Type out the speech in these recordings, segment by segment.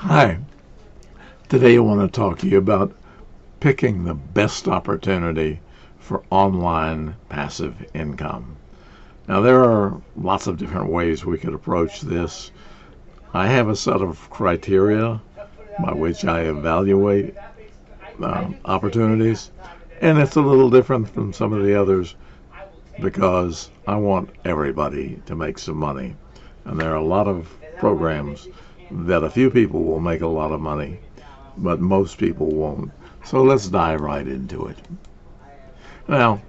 Hi, today I want to talk to you about picking the best opportunity for online passive income. Now, there are lots of different ways we could approach this. I have a set of criteria by which I evaluate opportunities, and it's a little different from some of the others because I want everybody to make some money. And there are a lot of programs that a few people will make a lot of money, but most people won't. So let's dive right into it. Now,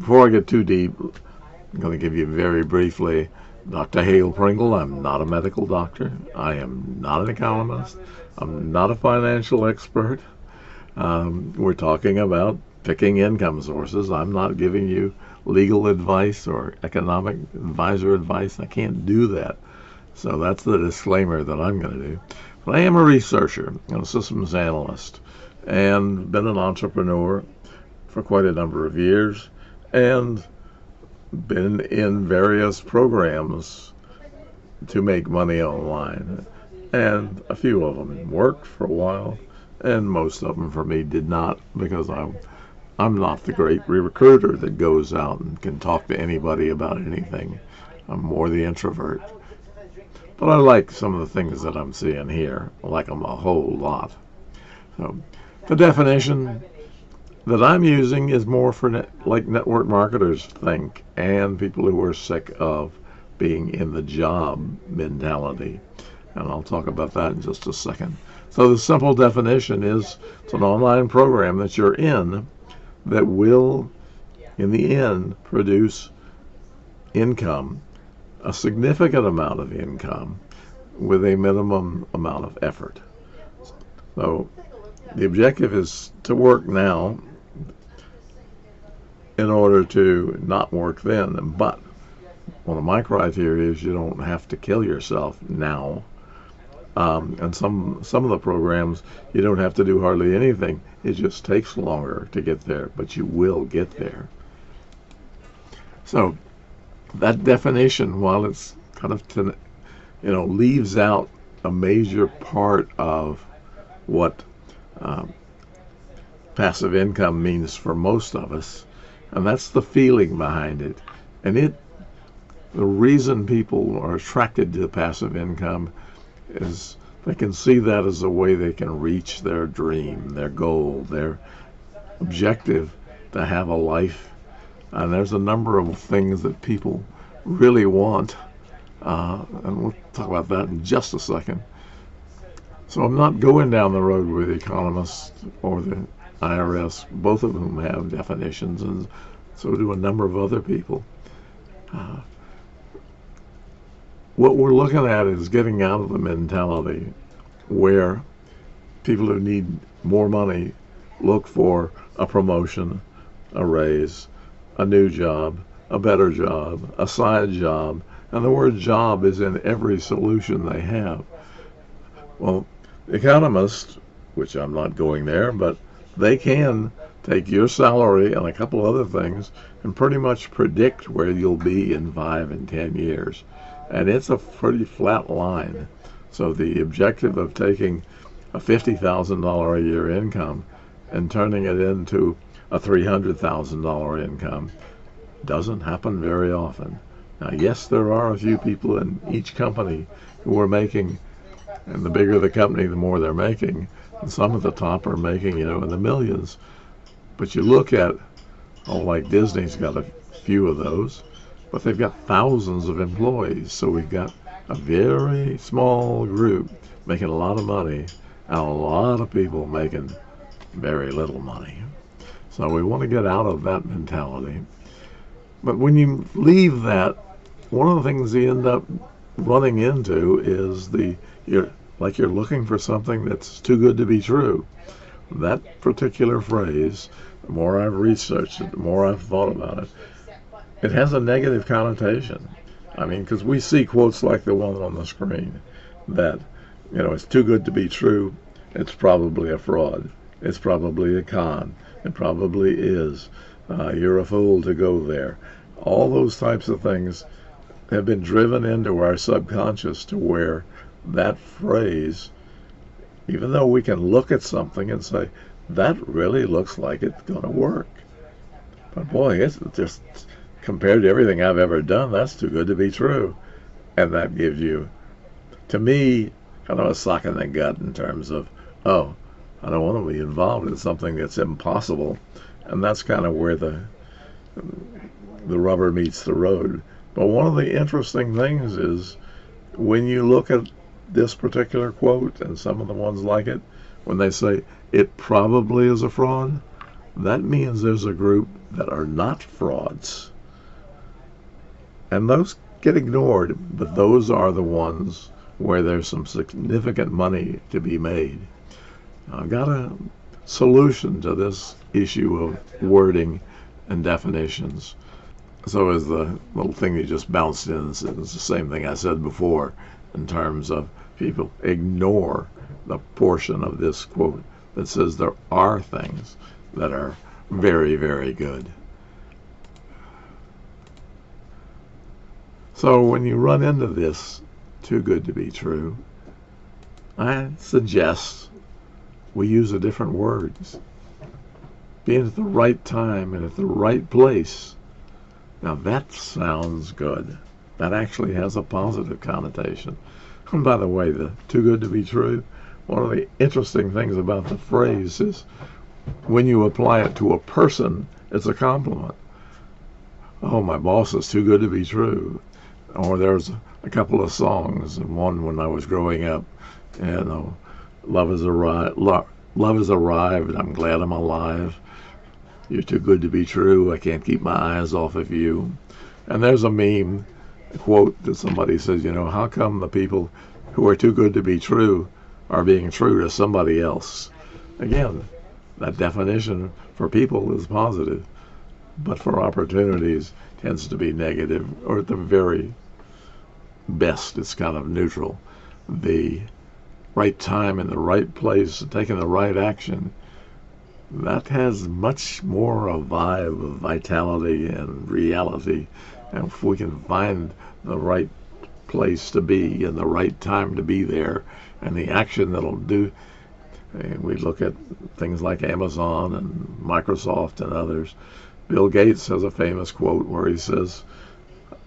before I get too deep, I'm going to give you very briefly Dr. Hale Pringle. I'm not a medical doctor. I am not an economist. I'm not a financial expert. We're talking about picking income sources. I'm not giving you legal advice or economic advisor advice. I can't do that. So that's the disclaimer that I'm going to do. But I am a researcher and a systems analyst and been an entrepreneur for quite a number of years and been in various programs to make money online. And a few of them worked for a while, and most of them for me did not, because I'm not the great recruiter that goes out and can talk to anybody about anything. I'm more the introvert. But I like some of the things that I'm seeing here. I like them a whole lot. So the definition that I'm using is more for like network marketers think, and people who are sick of being in the job mentality. And I'll talk about that in just a second. So the simple definition is it's an online program that you're in that will, in the end, produce income, a significant amount of income, with a minimum amount of effort. So the objective is to work now in order to not work then. But one of my criteria is you don't have to kill yourself now. And some of the programs, you don't have to do hardly anything. It just takes longer to get there, but you will get there. So that definition, while it's kind of leaves out a major part of what passive income means for most of us, and that's the feeling behind it. And the reason people are attracted to passive income is they can see that as a way they can reach their dream, their goal, their objective to have a life. And there's a number of things that people really want, and we'll talk about that in just a second. So I'm not going down the road with economists or the IRS, both of whom have definitions, and so do a number of other people. What we're looking at is getting out of the mentality where people who need more money look for a promotion, a raise, a new job, a better job, a side job, and the word job is in every solution they have. Well, economists, which I'm not going there, but they can take your salary and a couple other things and pretty much predict where you'll be in 5 and 10 years. And it's a pretty flat line. So the objective of taking a $50,000 a year income and turning it into a $300,000 income doesn't happen very often. Now, yes, there are a few people in each company who are making, and the bigger the company, the more they're making. And some at the top are making, in the millions. But you look at, like Disney's got a few of those, but they've got thousands of employees. So we've got a very small group making a lot of money and a lot of people making very little money. So we want to get out of that mentality. But when you leave that, one of the things you end up running into is you're looking for something that's too good to be true. That particular phrase, the more I've researched it, the more I've thought about it, it has a negative connotation. I mean, because we see quotes like the one on the screen that, it's too good to be true. It's probably a fraud. It's probably a con. It probably is. You're a fool to go there. All those types of things have been driven into our subconscious to where that phrase even though we can look at something and say, that really looks like it's going to work. But boy, it's just, compared to everything I've ever done, that's too good to be true. And that gives you, to me, kind of a sock in the gut in terms of, oh, I don't want to be involved in something that's impossible. And that's kind of where the rubber meets the road. But one of the interesting things is when you look at this particular quote and some of the ones like it, when they say it probably is a fraud, that means there's a group that are not frauds. And those get ignored, but those are the ones where there's some significant money to be made. I've got a solution to this issue of wording and definitions. So as the little thing you just bounced in, it's the same thing I said before in terms of people ignore the portion of this quote that says there are things that are very, very good. So when you run into this, too good to be true, I suggest we use a different words. Being at the right time and at the right place. Now that sounds good. That actually has a positive connotation. And by the way, the too good to be true, one of the interesting things about the phrase is when you apply it to a person, it's a compliment. Oh, my boss is too good to be true. Or there's a couple of songs, and one when I was growing up, love has arrived, love has arrived, I'm glad I'm alive. You're too good to be true, I can't keep my eyes off of you. And there's a meme, a quote that somebody says, how come the people who are too good to be true are being true to somebody else? Again, that definition for people is positive, but for opportunities tends to be negative, or at the very best, it's kind of neutral. The right time and the right place, taking the right action, that has much more a vibe of vitality and reality. And if we can find the right place to be and the right time to be there and the action that'll do, and we look at things like Amazon and Microsoft and others. Bill Gates has a famous quote where he says,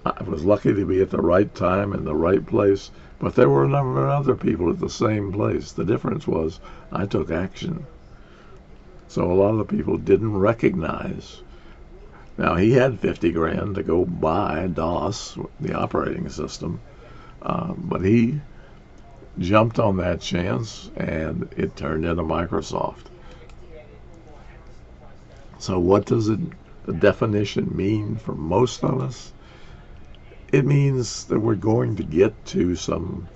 I was lucky to be at the right time in the right place, but there were a number of other people at the same place. The difference was I took action. So a lot of the people didn't recognize. Now, he had 50 grand to go buy DOS, the operating system, but he jumped on that chance and it turned into Microsoft. So what does the definition mean for most of us? It means that we're going to get to some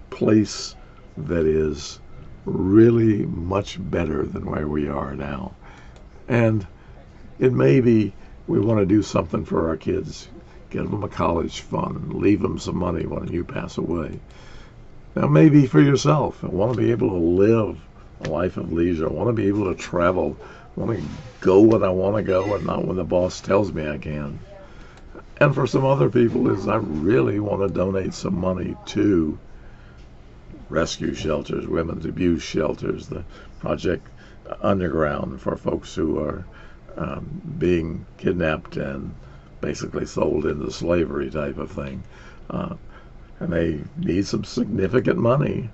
place that is really much better than where we are now. And it may be we want to do something for our kids, give them a college fund, leave them some money when you pass away. Now maybe for yourself, I want to be able to live a life of leisure, I want to be able to travel, I want to go when I want to go and not when the boss tells me I can. And for some other people is I really want to donate some money to rescue shelters, women's abuse shelters, the Project Underground for folks who are being kidnapped and basically sold into slavery type of thing. And they need some significant money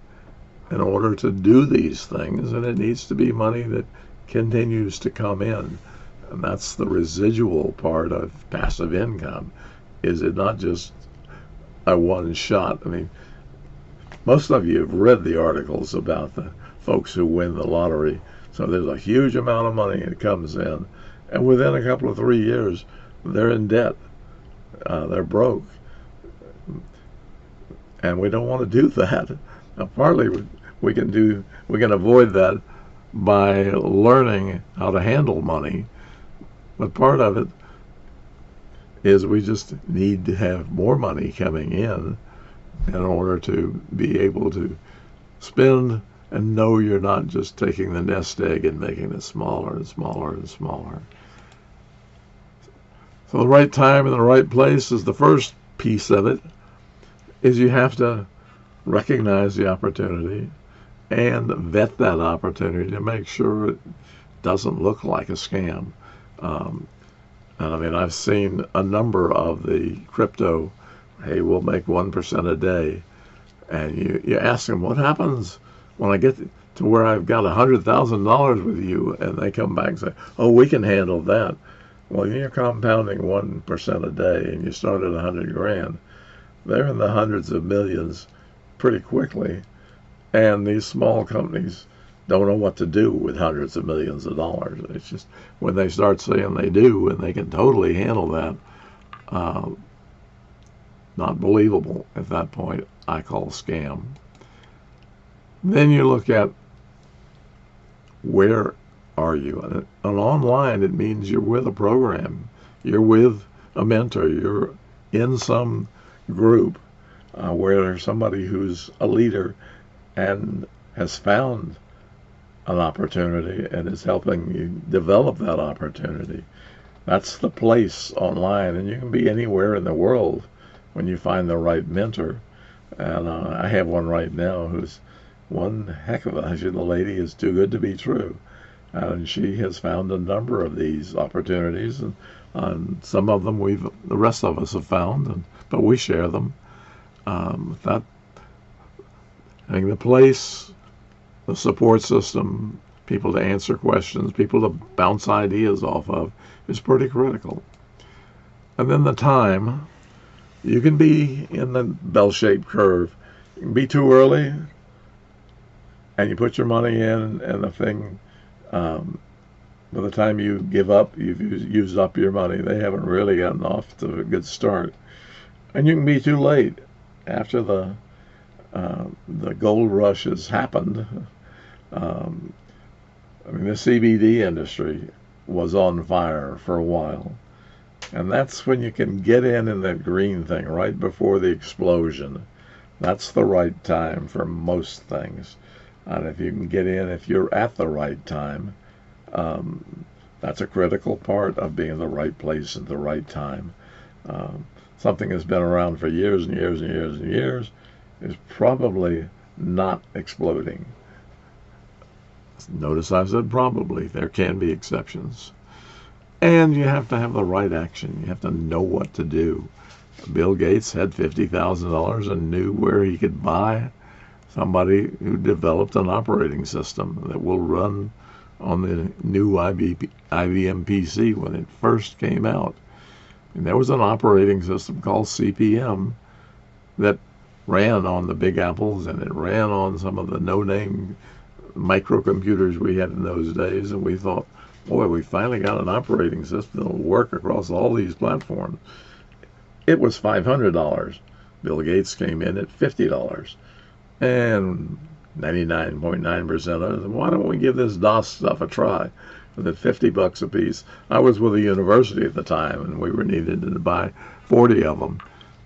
in order to do these things, and it needs to be money that continues to come in. And that's the residual part of passive income. Is it not just a one shot? I mean, most of you have read the articles about the folks who win the lottery. So there's a huge amount of money that comes in. And within a couple of 3 years, they're in debt. They're broke. And we don't want to do that. Now, partly we can avoid that by learning how to handle money. But part of it is we just need to have more money coming in order to be able to spend and know you're not just taking the nest egg and making it smaller and smaller and smaller. So the right time and the right place is the first piece of it, is you have to recognize the opportunity and vet that opportunity to make sure it doesn't look like a scam. Um, and I mean, I've seen a number of the crypto, hey, we'll make 1% a day. And you ask them, what happens when I get to where I've got $100,000 with you? And they come back and say, oh, we can handle that. Well, you're compounding 1% a day and you start at 100 grand. They're in the hundreds of millions pretty quickly. And these small companies don't know what to do with hundreds of millions of dollars. It's just when they start saying they do and they can totally handle that, uh, not believable at that point, I call scam. Then you look at where are you? And online, it means you're with a program, you're with a mentor, you're in some group where there's somebody who's a leader and has found an opportunity and is helping you develop that opportunity. That's the place online, and you can be anywhere in the world when you find the right mentor. And I have one right now who's one heck of a, the lady is too good to be true. And she has found a number of these opportunities, and some of them the rest of us have found, but we share them. That, having the place, the support system, people to answer questions, people to bounce ideas off of, is pretty critical. And then the time, you can be in the bell-shaped curve. You can be too early, and you put your money in, and the thing, by the time you give up, you've used up your money. They haven't really gotten off to a good start. And you can be too late after the gold rush has happened. I mean, the CBD industry was on fire for a while. And that's when you can get in that green thing right before the explosion. That's the right time for most things. And if you can get in, if you're at the right time, that's a critical part of being in the right place at the right time. Something that's been around for years and years and years and years is probably not exploding. Notice I said probably. There can be exceptions. And you have to have the right action. You have to know what to do. Bill Gates had $50,000 and knew where he could buy somebody who developed an operating system that will run on the new IBM PC when it first came out. And there was an operating system called CPM that ran on the Big Apples, and it ran on some of the no-name microcomputers we had in those days. And we thought, boy, we finally got an operating system that will work across all these platforms. It was $500. Bill Gates came in at $50. And 99.9% of us, why don't we give this DOS stuff a try? With at $50 a piece. I was with a university at the time, and we were needed to buy 40 of them.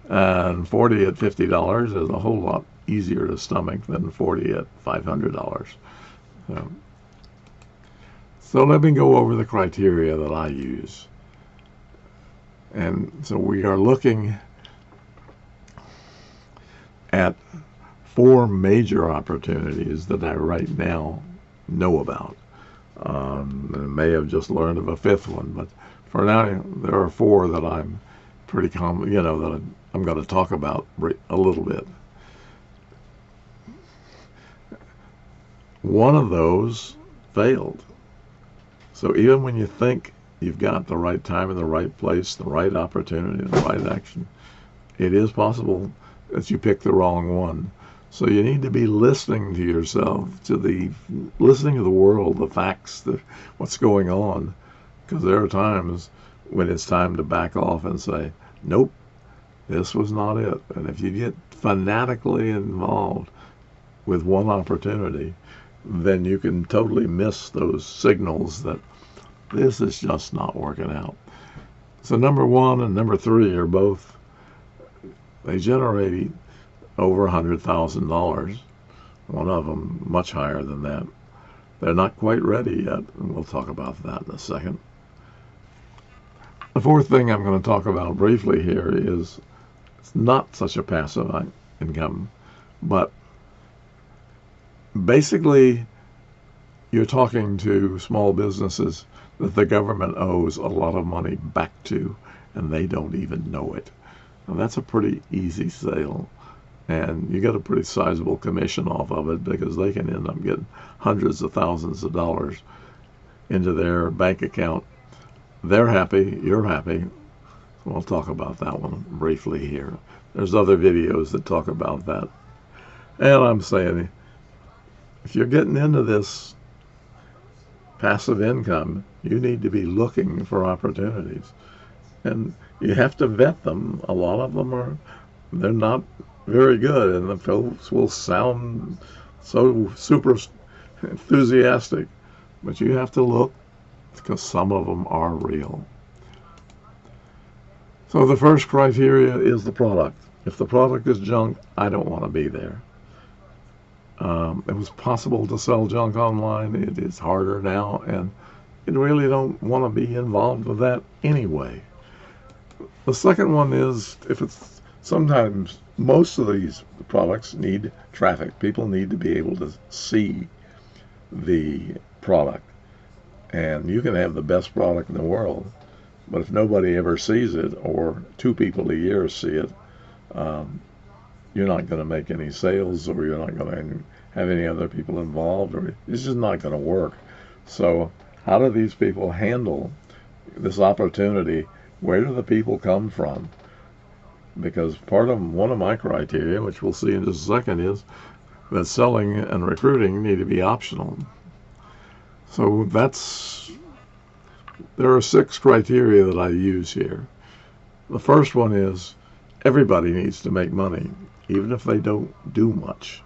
And 40 at $50 is a whole lot easier to stomach than 40 at $500. So let me go over the criteria that I use. And so we are looking at 4 major opportunities that I right now know about. I may have just learned of a 5th one, but for now there are 4 that I'm pretty that I'm going to talk about a little bit. One of those failed. So even when you think you've got the right time and the right place, the right opportunity, the right action, it is possible that you pick the wrong one. So you need to be listening to yourself, listening to the world, the facts, what's going on. Because there are times when it's time to back off and say, nope, this was not it. And if you get fanatically involved with one opportunity, then you can totally miss those signals that this is just not working out. So number 1 and number 3 are both, they generate over $100,000. One of them much higher than that. They're not quite ready yet, and we'll talk about that in a second. The 4th thing I'm going to talk about briefly here is it's not such a passive income, but Basically, you're talking to small businesses that the government owes a lot of money back to, and they don't even know it. And that's a pretty easy sale. And you get a pretty sizable commission off of it because they can end up getting hundreds of thousands of dollars into their bank account. They're happy, you're happy. We'll talk about that one briefly here. There's other videos that talk about that. And I'm saying, if you're getting into this passive income, you need to be looking for opportunities. And you have to vet them. A lot of them they're not very good, and the folks will sound so super enthusiastic, but you have to look because some of them are real. So the first criteria is the product. If the product is junk, I don't want to be there. It was possible to sell junk online. It is harder now, and you really don't want to be involved with that anyway. The second one is sometimes most of these products need traffic. People need to be able to see the product. And you can have the best product in the world, but if nobody ever sees it, or 2 people a year see it, you're not going to make any sales, or you're not going to have any other people involved, or it's just not going to work. So how do these people handle this opportunity? Where do the people come from? Because one of my criteria, which we'll see in just a second, is that selling and recruiting need to be optional. So there are 6 criteria that I use here. The first one is everybody needs to make money, even if they don't do much.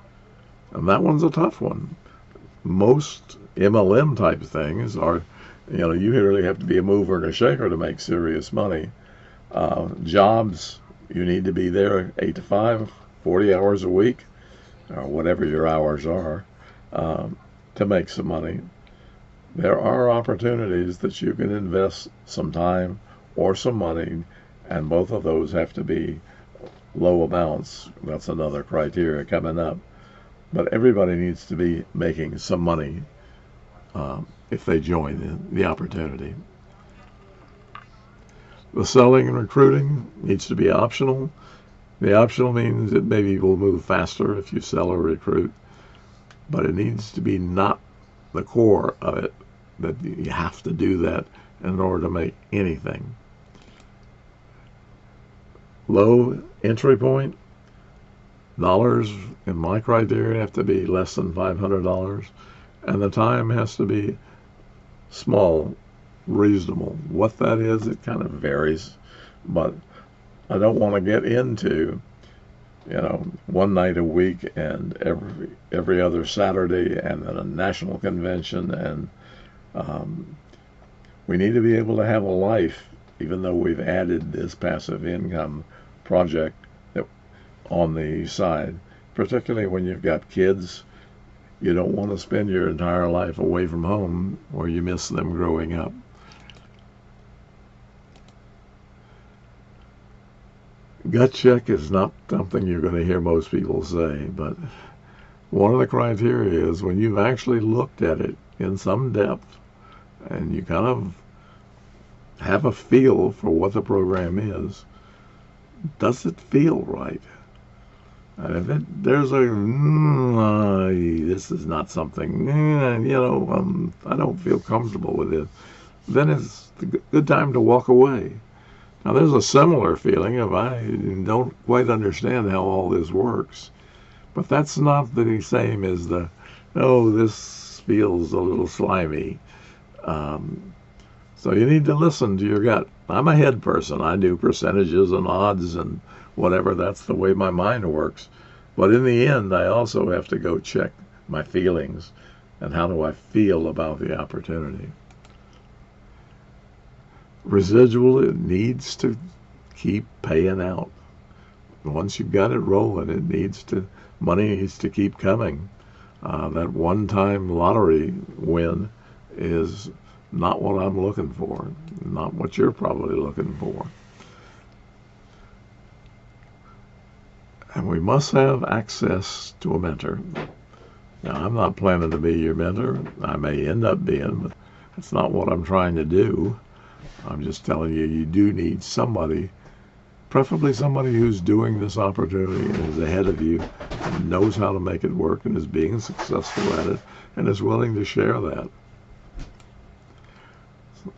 And that one's a tough one. Most MLM type things are, you really have to be a mover and a shaker to make serious money. Jobs, you need to be there 8 to 5, 40 hours a week, or whatever your hours are, to make some money. There are opportunities that you can invest some time or some money, and both of those have to be low amounts. That's another criteria coming up. But everybody needs to be making some money if they join the opportunity. The selling and recruiting needs to be optional. The optional means it maybe will move faster if you sell or recruit, but it needs to be not the core of it, that you have to do that in order to make anything. Low entry point. Dollars in my criteria have to be less than $500, and the time has to be small, reasonable. What that is, it kind of varies, but I don't want to get into, one night a week and every other Saturday and then a national convention, and we need to be able to have a life, even though we've added this passive income project on the side. Particularly when you've got kids, you don't want to spend your entire life away from home where you miss them growing up. Gut check is not something you're going to hear most people say, but one of the criteria is when you've actually looked at it in some depth and you kind of have a feel for what the program is, does it feel right? And if there's this is not something, I don't feel comfortable with it, then it's a good time to walk away. Now, there's a similar feeling if I don't quite understand how all this works, but that's not the same as this feels a little slimy. So you need to listen to your gut. I'm a head person. I do percentages and odds and whatever. That's the way my mind works. But in the end, I also have to go check my feelings and how do I feel about the opportunity. Residual, it needs to keep paying out. Once you've got it rolling, money needs to keep coming. That one-time lottery win is not what I'm looking for, not what you're probably looking for. And we must have access to a mentor. Now, I'm not planning to be your mentor. I may end up being, but that's not what I'm trying to do. I'm just telling you, you do need somebody, preferably somebody who's doing this opportunity and is ahead of you and knows how to make it work and is being successful at it and is willing to share that.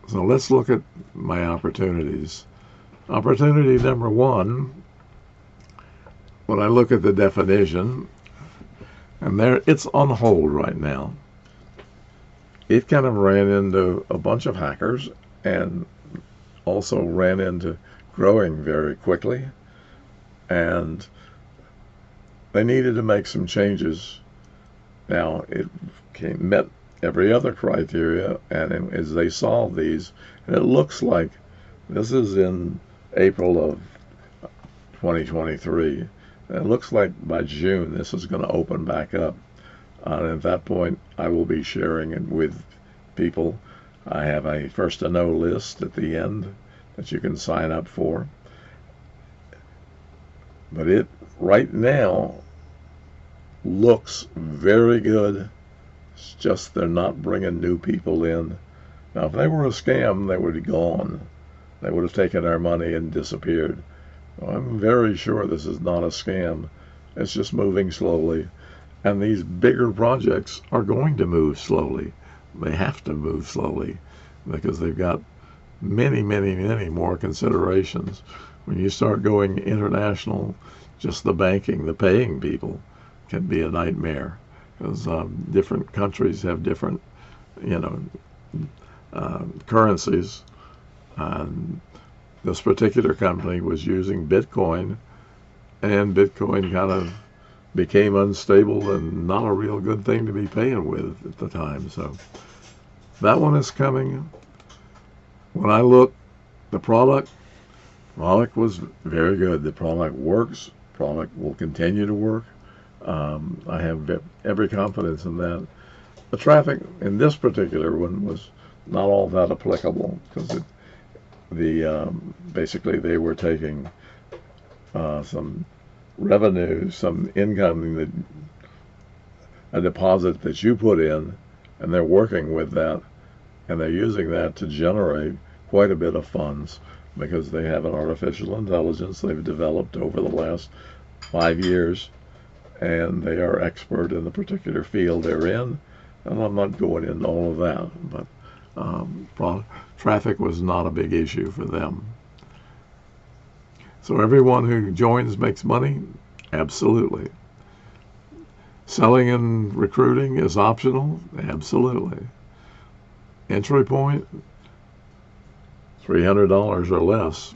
So let's look at my opportunities. Opportunity number one, when I look at the definition, and there it's on hold right now. It kind of ran into a bunch of hackers and also ran into growing very quickly, and they needed to make some changes. Now it met every other criteria, and as they solved these, and it looks like this is in April of 2023. And it looks like by June this is going to open back up. And at that point, I will be sharing it with people. I have a first to know list at the end that you can sign up for. But it right now looks very good. It's just they're not bringing new people in. Now, if they were a scam, they would be gone. They would have taken our money and disappeared. Well, I'm very sure this is not a scam. It's just moving slowly. And these bigger projects are going to move slowly. They have to move slowly because they've got many, many, many more considerations. When you start going international, just the banking, the paying people can be a nightmare because different countries have different, currencies. And this particular company was using Bitcoin, and Bitcoin kind of became unstable and not a real good thing to be paying with at the time. So that one is coming. When I look, the product was very good. The product works. Product will continue to work. I have every confidence in that. The traffic in this particular one was not all that applicable because basically they were taking some revenue, some income, a deposit that you put in, and they're working with that, and they're using that to generate quite a bit of funds because they have an artificial intelligence they've developed over the last 5 years, and they are expert in the particular field they're in. And I'm not going into all of that, but traffic was not a big issue for them. So everyone who joins makes money? Absolutely. Selling and recruiting is optional? Absolutely. Entry point? $300 or less.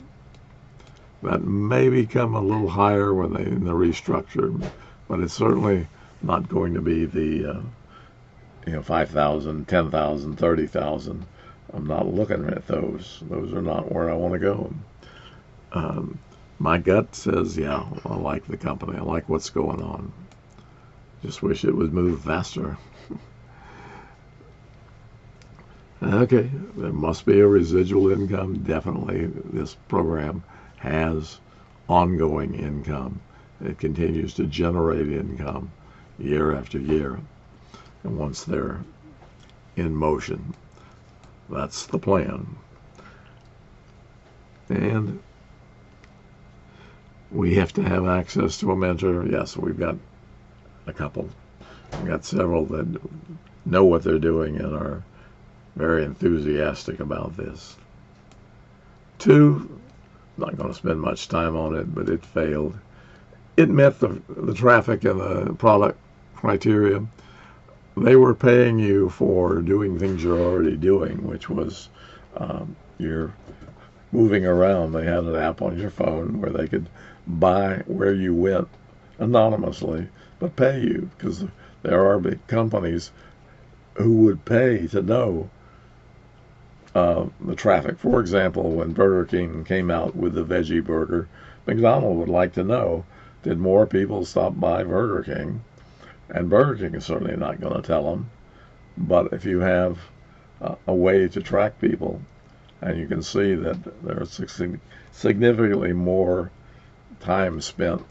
That may become a little higher when in the restructure, but it's certainly not going to be the 5,000, 10,000, 30,000. I'm not looking at those. Those are not where I want to go. My gut says, yeah, I like the company. I like what's going on. Just wish it would move faster. Okay, there must be a residual income. Definitely, this program has ongoing income. It continues to generate income year after year. And once they're in motion, that's the plan. And we have to have access to a mentor. Yes, we've got a couple. We've got several that know what they're doing and are very enthusiastic about this. 2, not going to spend much time on it, but it failed. It met the traffic and the product criteria. They were paying you for doing things you're already doing, which was you're moving around. They had an app on your phone where they could buy where you went anonymously, but pay you, because there are big companies who would pay to know the traffic. For example, when Burger King came out with the veggie burger, McDonald's would like to know, did more people stop by Burger King? And Burger King is certainly not going to tell them. But if you have a way to track people, and you can see that there's significantly more time spent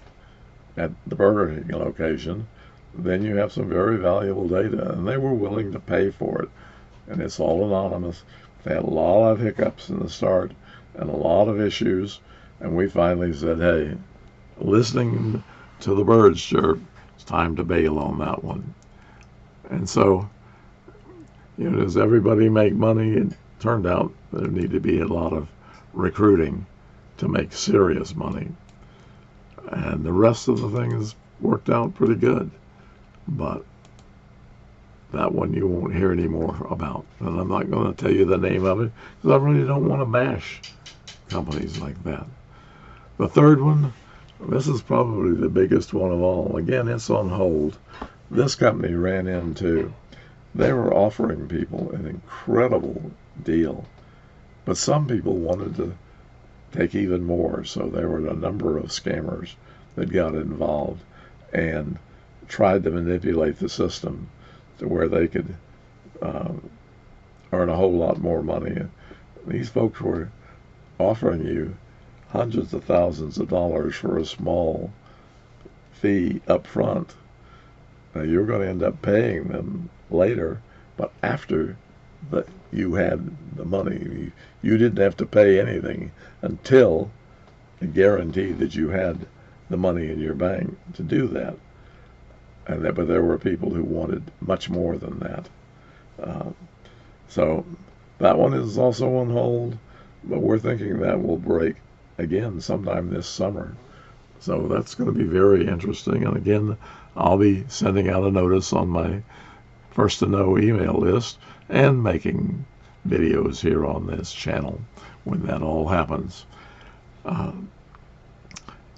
at the Burger King location then you have some very valuable data, and they were willing to pay for it. And it's all anonymous. They had a lot of hiccups in the start and a lot of issues, and we finally said, hey, listening to the birds chirp, it's time to bail on that one. And so, does everybody make money? It turned out there needed to be a lot of recruiting to make serious money. And the rest of the things worked out pretty good. But that one you won't hear any more about. And I'm not going to tell you the name of it because I really don't want to bash companies like that. The third one, this is probably the biggest one of all. Again, it's on hold. This company ran into, they were offering people an incredible deal, but some people wanted to take even more. So there were a number of scammers that got involved and tried to manipulate the system to where they could earn a whole lot more money. These folks were offering you hundreds of thousands of dollars for a small fee up front. Now, you're going to end up paying them later, but after that you had the money. You didn't have to pay anything until it guaranteed that you had the money in your bank to do that. But there were people who wanted much more than that. So that one is also on hold, but we're thinking that will break again sometime this summer. So that's going to be very interesting. And again, I'll be sending out a notice on my First to Know email list and making videos here on this channel when that all happens. And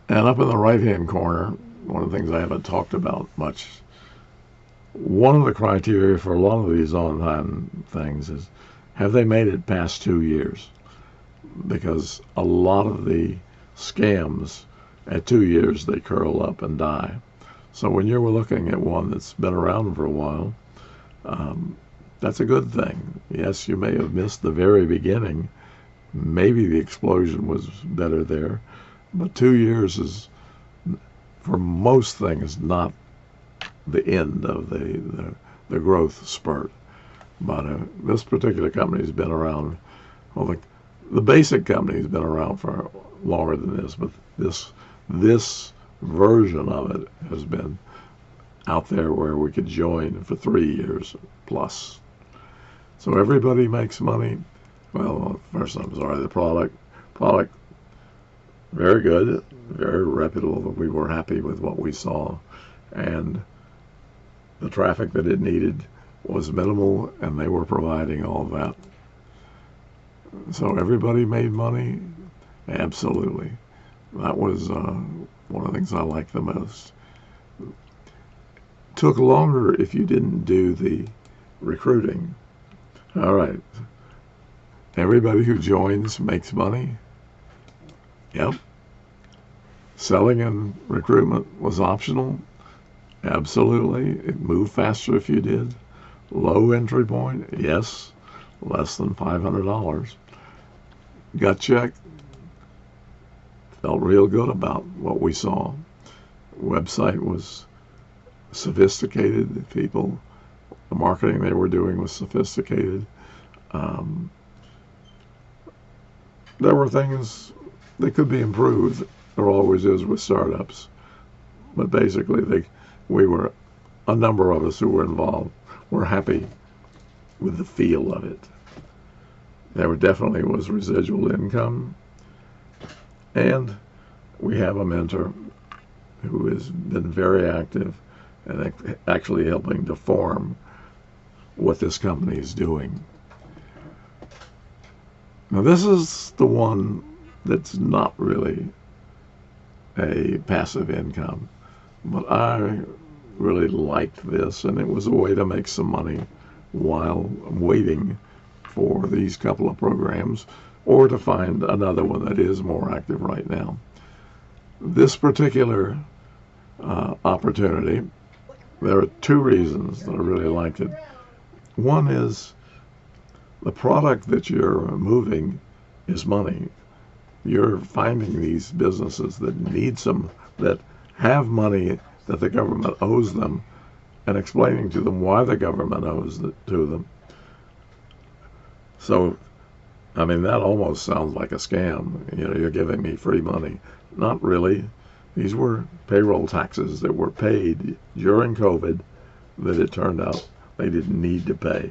up in the right-hand corner, one of the things I haven't talked about much, one of the criteria for a lot of these online things is, have they made it past 2 years? Because a lot of the scams, at 2 years, they curl up and die. So when you're looking at one that's been around for a while, that's a good thing. Yes, you may have missed the very beginning. Maybe the explosion was better there. But 2 years is, for most things, not the end of the growth spurt. But this particular company has been around, well, the basic company has been around for longer than this, but this version of it has been out there where we could join for 3 years plus. So everybody makes money. Well, first, I'm sorry, the product, very good, very reputable. We were happy with what we saw, and the traffic that it needed was minimal, and they were providing all that. So everybody made money, absolutely. That was one of the things I liked the most. Took longer if you didn't do the recruiting. All right. Everybody who joins makes money. Yep. Selling and recruitment was optional. Absolutely. It moved faster if you did. Low entry point. Yes. Less than $500. Gut check. Felt real good about what we saw. Website was sophisticated. People, the marketing they were doing was sophisticated. There were things that could be improved. There always is with startups. But basically, a number of us who were involved were happy with the feel of it. There definitely was residual income. And we have a mentor who has been very active and actually helping to form what this company is doing. Now, this is the one that's not really a passive income, but I really liked this, and it was a way to make some money while waiting for these couple of programs or to find another one that is more active right now. This particular opportunity, there are two reasons that I really liked it. One is the product that you're moving is money. You're finding these businesses that need that have money that the government owes them, and explaining to them why the government owes it to them. So, I mean, that almost sounds like a scam. You know, you're giving me free money. Not really. These were payroll taxes that were paid during COVID that it turned out they didn't need to pay.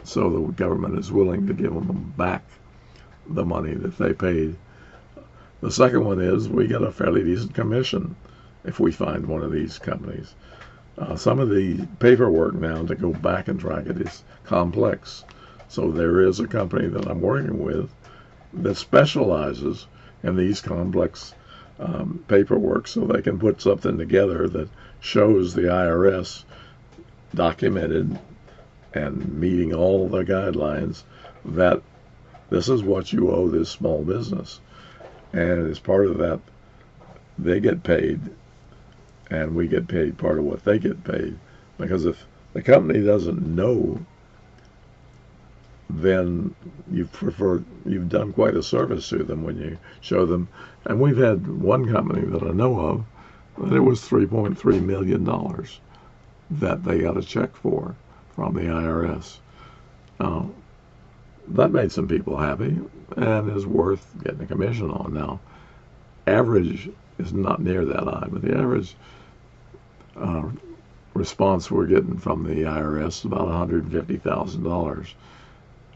So the government is willing to give them back the money that they paid. The second one is we get a fairly decent commission if we find one of these companies. Some of the paperwork now to go back and track it is complex. So there is a company that I'm working with that specializes in these complex paperwork, so they can put something together that shows the IRS documented and meeting all the guidelines that this is what you owe this small business. And as part of that, they get paid, and we get paid part of what they get paid. Because if the company doesn't know, then you've done quite a service to them when you show them. And we've had one company that I know of that it was $3.3 million that they got a check for from the IRS. That made some people happy and is worth getting a commission on. Now, average is not near that high, but the average response we're getting from the IRS is about $150,000.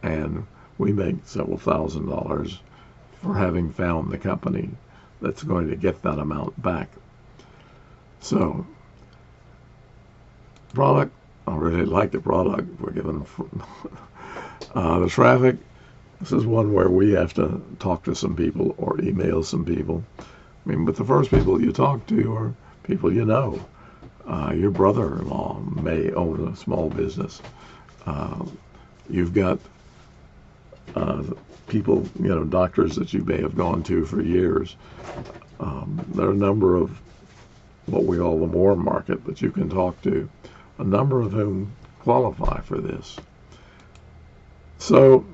And we make several $1,000s for having found the company that's going to get that amount back. So, product, I really like the product we're giving. The traffic, this is one where we have to talk to some people or email some people. I mean, but the first people you talk to are people you know. Your brother-in-law may own a small business. You've got people, you know, doctors that you may have gone to for years. There are a number of what we call the Moore market that you can talk to, a number of whom qualify for this. So,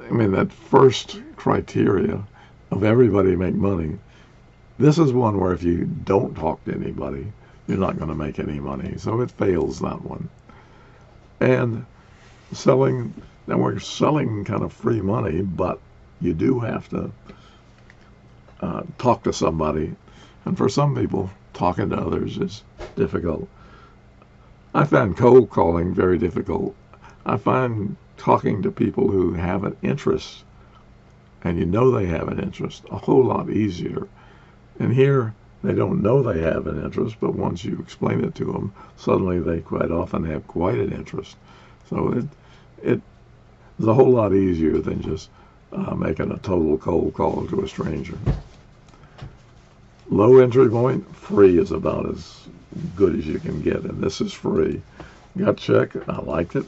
I mean, that first criteria of everybody make money, this is one where if you don't talk to anybody, you're not going to make any money. So it fails, that one. And selling, now we're selling kind of free money, but you do have to talk to somebody. And for some people, talking to others is difficult. I find cold calling very difficult. I find talking to people who have an interest, and you know they have an interest, a whole lot easier. And here, they don't know they have an interest, but once you explain it to them, suddenly they quite often have quite an interest. So it is a whole lot easier than just making a total cold call to a stranger. Low entry point, free is about as good as you can get, and this is free. Got check, I liked it.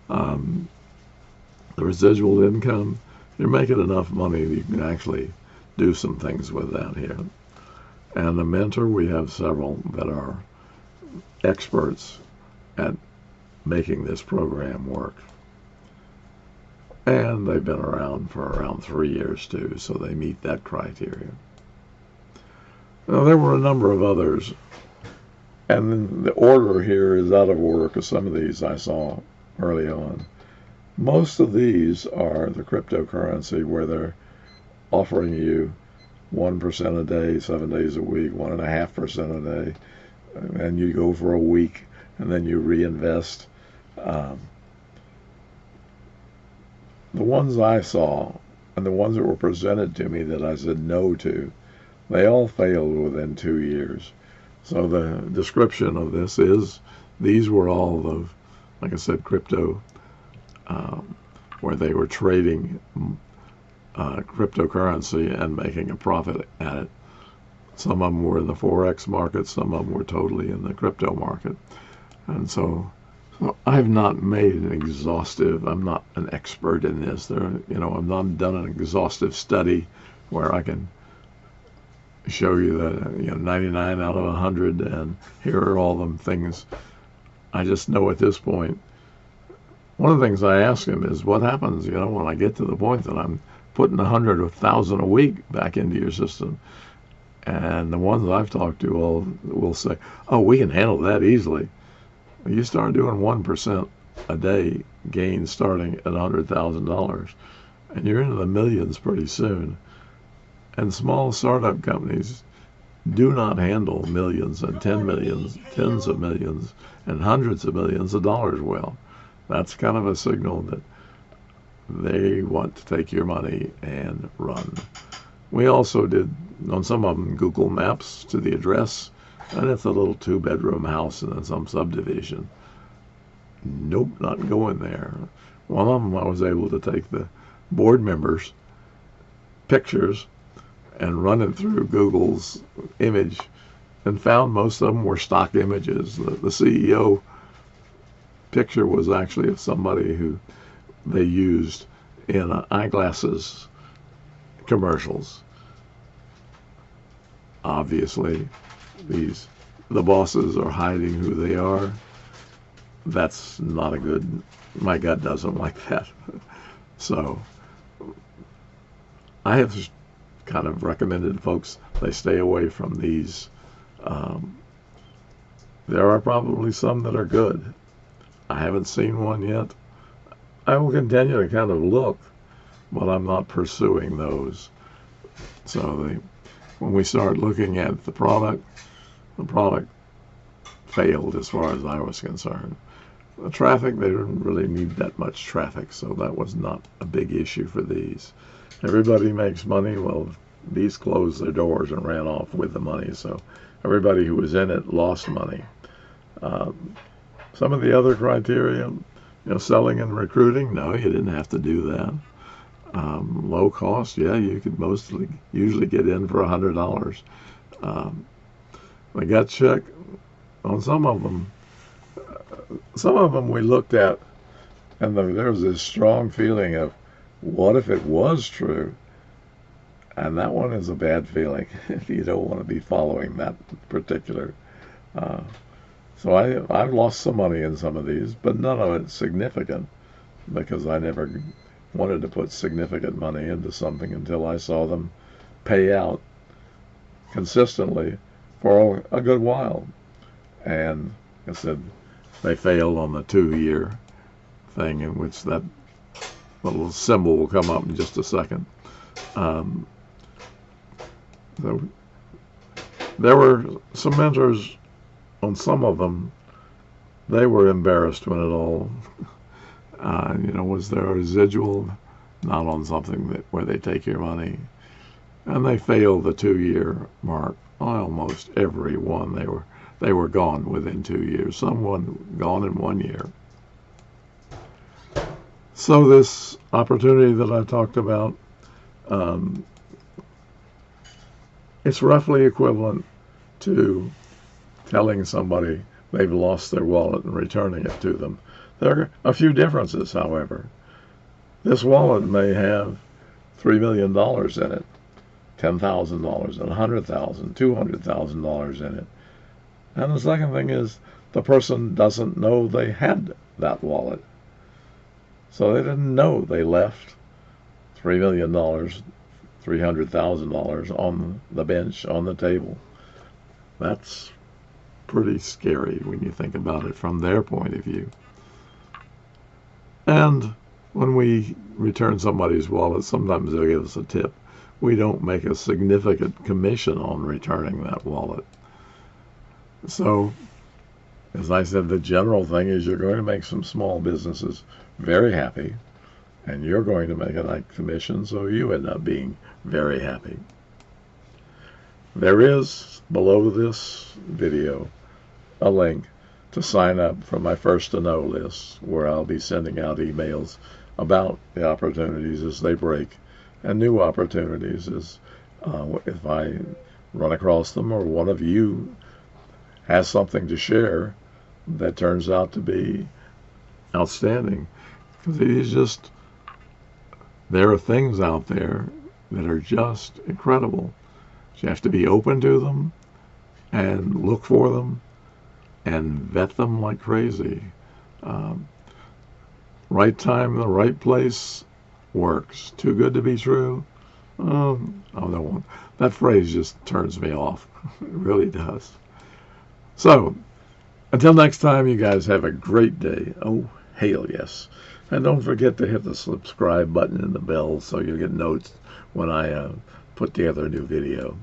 The residual income, you're making enough money that you can actually do some things with that here. And the mentor, we have several that are experts at making this program work. And they've been around for around 3 years too, so they meet that criteria. Now, there were a number of others, and the order here is out of order because some of these I saw early on. Most of these are the cryptocurrency where they're offering you 1% a day, 7 days a week, 1.5% a day, and you go for a week and then you reinvest. The ones I saw and the ones that were presented to me that I said no to, they all failed within 2 years. So the description of this is, these were all the, like I said, crypto, where they were trading cryptocurrency and making a profit at it. Some of them were in the Forex market, some of them were totally in the crypto market. And so I've not made an exhaustive, I'm not an expert in this. I've not done an exhaustive study where I can show you that 99 out of 100 and here are all them things. I just know at this point, one of the things I ask him is what happens, when I get to the point that I'm putting 100 or 1,000 a week back into your system. And the ones I've talked to all will say, "Oh, we can handle that easily." Well, you start doing 1% a day gain starting at $100,000, and you're into the millions pretty soon. And small startup companies do not handle millions and 10 millions, tens of millions, and hundreds of millions of dollars well. That's kind of a signal that they want to take your money and run. We also did, on some of them, Google Maps to the address, and it's a little 2-bedroom house in some subdivision. Nope, not going there. One of them I was able to take the board members' pictures and run it through Google's image and found most of them were stock images. The CEO picture was actually of somebody who they used in eyeglasses commercials. Obviously, the bosses are hiding who they are. That's not a good, my gut doesn't like that. So I have kind of recommended folks they stay away from these. There are probably some that are good. I haven't seen one yet. I will continue to kind of look, but I'm not pursuing those. So when we start looking at the product failed as far as I was concerned. The traffic, they didn't really need that much traffic, so that was not a big issue for these. Everybody makes money. Well, these closed their doors and ran off with the money, so everybody who was in it lost money. Some of the other criteria, selling and recruiting, no, you didn't have to do that. Low cost, yeah, you could usually get in for $100. The gut check on some of them we looked at, and there was this strong feeling of, what if it was true? And that one is a bad feeling. You don't want to be following that particular. So I've lost some money in some of these, but none of it's significant, because I never wanted to put significant money into something until I saw them pay out consistently for a good while. And I said they failed on the 2-year thing, in which that little symbol will come up in just a second. So there were some mentors on some of them. They were embarrassed when it all, was there a residual, not on something where they take your money. And they failed the 2-year mark. Almost every one, they were gone within 2 years. Some gone in 1 year. So this opportunity that I talked about, it's roughly equivalent to telling somebody they've lost their wallet and returning it to them. There are a few differences, however. This wallet may have $3 million in it, $10,000, $100,000, $200,000 in it. And the second thing is, the person doesn't know they had that wallet. So they didn't know they left $3 million, $300,000 on the bench, on the table. That's pretty scary when you think about it from their point of view. And when we return somebody's wallet, sometimes they'll give us a tip. We don't make a significant commission on returning that wallet. So, as I said, the general thing is you're going to make some small businesses very happy, and you're going to make a nice commission, so you end up being very happy. There is, below this video, a link to sign up for my First to Know list, where I'll be sending out emails about the opportunities as they break, and new opportunities as if I run across them, or one of you has something to share that turns out to be outstanding. Because it is just, there are things out there that are just incredible. You have to be open to them and look for them and vet them like crazy. Right time, the right place works. Too good to be true? Oh, no, that phrase just turns me off. It really does. So, until next time, you guys have a great day. Oh, hail yes. And don't forget to hit the subscribe button and the bell so you'll get notes when I put together a new video.